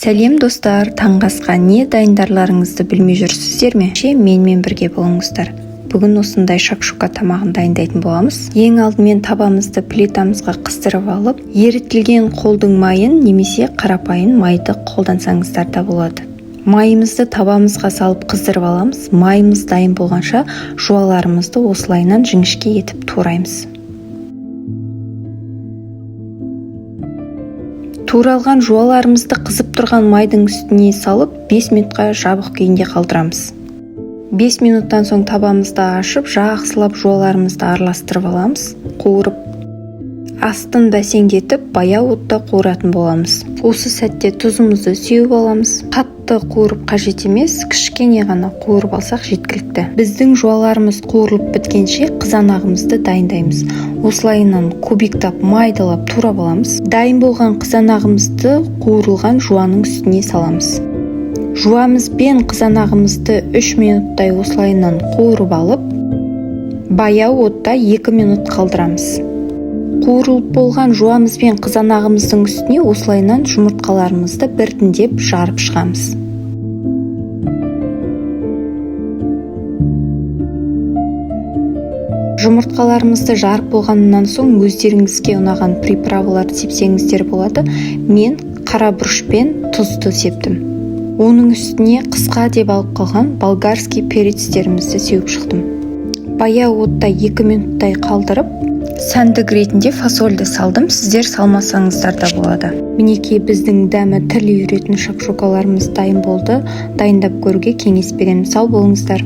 Сәлем достар, таңғы асқа не дайындарларыңызды білмей жүрсіздер ме? Менімен бірге болыңыздар. Бүгін осындай шакшука тамағын дайындайтын боламыз. Ең алдымен табамызды плитамызға қыздырып алып, ерітілген қолдың майын немесе қарапайым майды қолдансаңыздар да болады. Майымызды табамызға салып қыздырып аламыз. Майымыз дайын болғанша жуаларымызды осылайынан жіңішке етіп тураймыз. Туралған жуаларымызды қызып тұрған майдың үстіне салып 5 минутқа жабық күйінде қалдырамыз. 5 минуттан соң табамызды ашып, жақсылап жуаларымызды араластырып аламыз. Қуырып, астын бәсеңдетіп, баяу отта қуыратын боламыз. Осы сәтте тұзымызды сеуіп аламыз. Қатты қуырып қажет емес, кішкене ғана қуырып алсақ жеткілікті. Біздің жуаларымыз қуырылып біткенше қызанағымызды дайындаймыз. Осылайынан кубиктап, майдалап турап аламыз. Дайын болған қызанағымызды қуырылған жуаның үстіне саламыз. Жуамыз бен қызанағымызды 3 минуттай осылайынан қуырып алып, баяу отта 2 минут қалдырамыз. Қуырылып болған жуамыз бен қызанағымыздың үстіне осылайынан жұмыртқаларымызды біртіндеп жарып шығамыз. Жұмыртқаларымызды жарып болғаннан соң өздеріңізге ұнаған приправаларды сепсеңіздер болады. Мен қара бұрыш пен тұзды септім. Оның үстіне қысқа деп алып қалған болгарский перецтерімізді сеуіп шықтым. Баяу отта 2 минуттай қалдырып, сәндік ретінде фасольді салдым. Сіздер салмасаңыздар да болады. Мінекей біздің дәмі тіл үйіретін шакшукаларымыз дайын болды. Дайындап көруге кеңес беремін. Сау болыңыздар.